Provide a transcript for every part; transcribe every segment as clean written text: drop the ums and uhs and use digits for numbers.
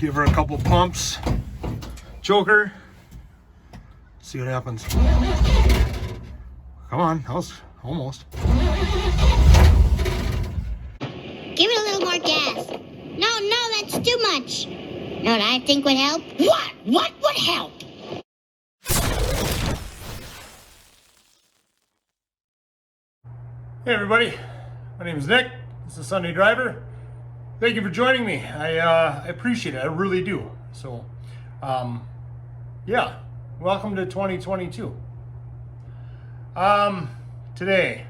Give her a couple pumps. Choker. See what happens. Come on, that was almost. Give it a little more gas. No, that's too much. You know what I think would help? What? What would help? Hey everybody, my name is Nick. This is Sunday Driver. Thank you for joining me. I appreciate it. I really do. So, yeah, welcome to 2022. Today,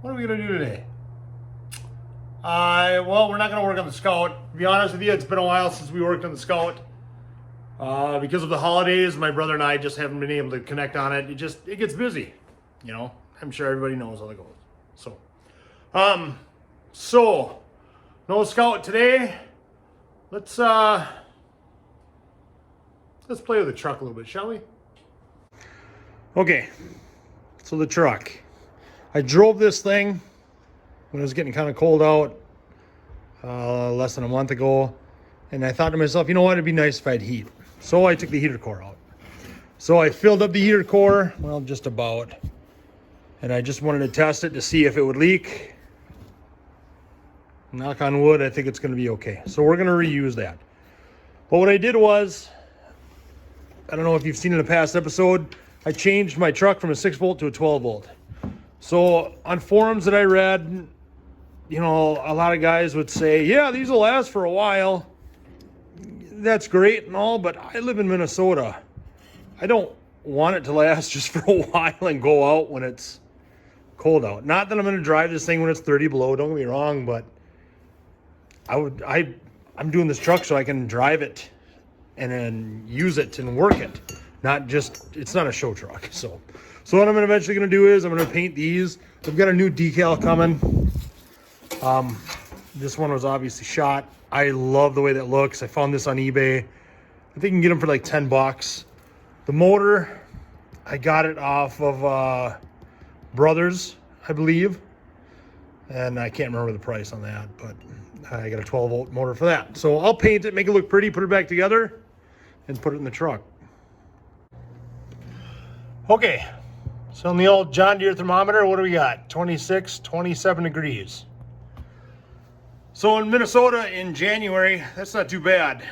what are we gonna do today? Well, we're not gonna work on the Scout. To be honest with you, it's been a while since we worked on the Scout. Because of the holidays, my brother and I just haven't been able to connect on it. It gets busy, you know. I'm sure everybody knows how that goes. So, no Scout today. Let's play with the truck a little bit, shall we? Okay, so the truck. I drove this thing when it was getting kind of cold out less than a month ago, and I thought to myself, you know what, it'd be nice if I had heat. So I took the heater core out. So I filled up the heater core, well, just about, and I just wanted to test it to see if it would leak. Knock on wood, I think it's going to be okay. So we're going to reuse that. But what I did was, I don't know if you've seen in a past episode, I changed my truck from a 6-volt to a 12-volt. So on forums that I read, you know, a lot of guys would say, yeah, these will last for a while. That's great and all, but I live in Minnesota. I don't want it to last just for a while and go out when it's cold out. Not that I'm going to drive this thing when it's 30 below, don't get me wrong, but I'm doing this truck so I can drive it and then use it and work it. Not just, it's not a show truck. So what I'm eventually going to do is I'm going to paint these. I've got a new decal coming. This one was obviously shot. I love the way that looks. I found this on eBay. I think you can get them for like $10. The motor, I got it off of Brothers, I believe. And I can't remember the price on that, but I got a 12-volt motor for that. So I'll paint it, make it look pretty, put it back together, and put it in the truck. Okay, so on the old John Deere thermometer, what do we got? 26, 27 degrees. So in Minnesota in January, that's not too bad.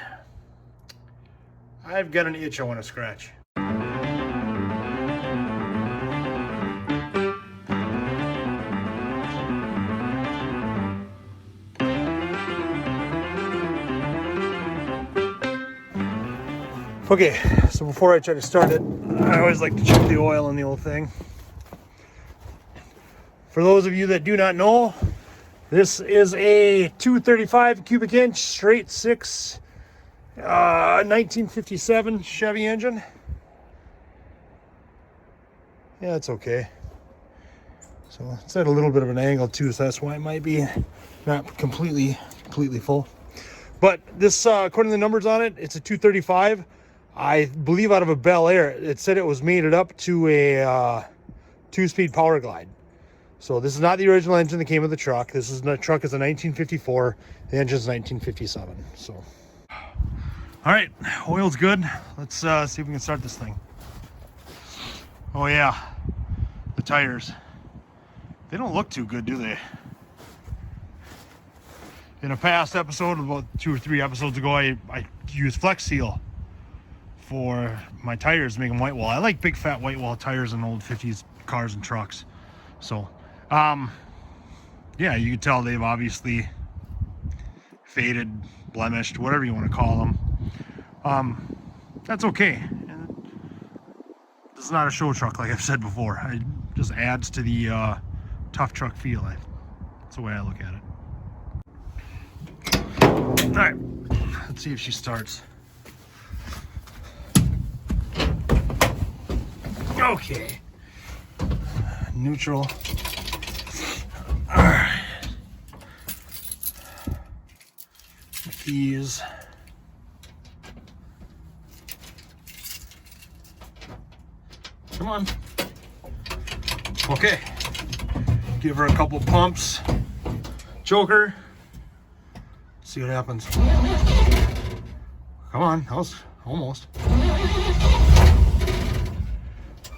I've got an itch I want to scratch. Okay, so before I try to start it, I always like to check the oil in the old thing. For those of you that do not know, this is a 235 cubic inch straight 6 1957 Chevy engine. Yeah, it's okay. So it's at a little bit of an angle too, so that's why it might be not completely full. But this, according to the numbers on it, it's a 235. I believe out of a Bel Air. It said it was mated up to a 2-speed power glide. So this is not the original engine that came with the truck. This is the truck is a 1954. The engine's 1957. So, all right, oil's good. Let's see if we can start this thing. Oh yeah, the tires. They don't look too good, do they? In a past episode, about 2 or 3 episodes ago, I used Flex Seal for my tires to make them white wall. I like big fat white wall tires in old 50s cars and trucks. So, yeah, you can tell they've obviously faded, blemished, whatever you want to call them. That's okay. This is not a show truck, like I've said before. It just adds to the tough truck feel. That's the way I look at it. All right, let's see if she starts. Okay. Neutral. All right. These. Come on. Okay. Give her a couple pumps. Choker. See what happens. Come on, that was almost.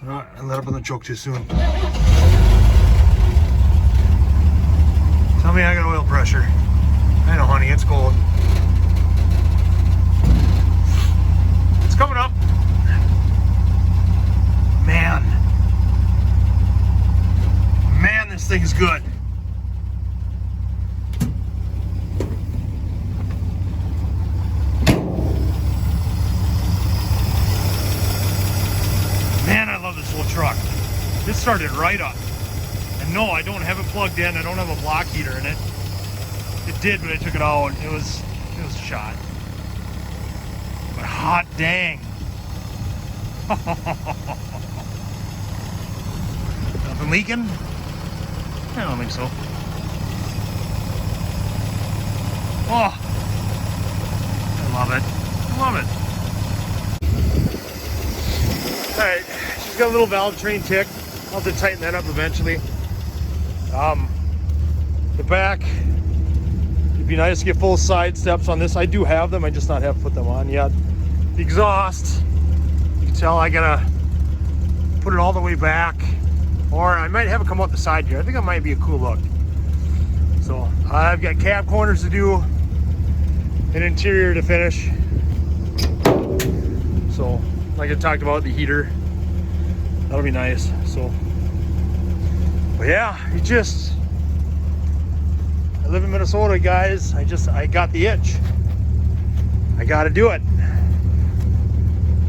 I let up on the choke too soon. Tell me I got oil pressure. I know, honey, it's cold. It's coming up. Man. Man, this thing is good. Man, I love this little truck. This started right up. And no, I don't have it plugged in. I don't have a block heater in it. It did, but I took it out. It was shot. But hot dang. Nothing leaking? I don't think so. Oh, I love it. I love it. All right, she's got a little valve train tick. I'll have to tighten that up eventually. The back, it'd be nice to get full side steps on this. I do have them, I just not have put them on yet. The exhaust, you can tell I gotta put it all the way back, or I might have it come out the side here. I think that might be a cool look. So I've got cab corners to do, an interior to finish. So like I talked about, the heater, that'll be nice. So, but yeah, I live in Minnesota, guys. I got the itch. I got to do it.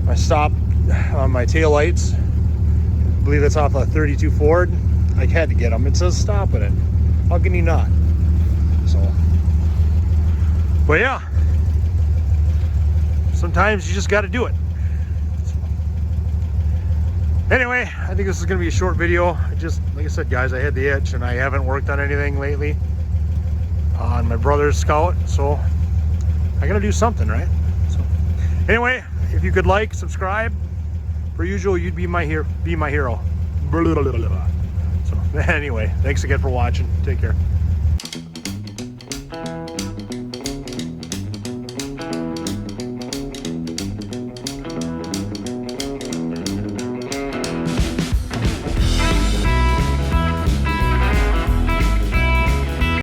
I stopped on my taillights. I believe it's off a 32 Ford. I had to get them. It says stop in it. How can you not? So, but yeah, sometimes you just got to do it. Anyway, I think this is going to be a short video. Like I said, guys, I had the itch and I haven't worked on anything lately on my brother's Scout, so I got to do something, right? So anyway, if you could like, subscribe, per usual, you'd be my hero. So anyway, thanks again for watching. Take care.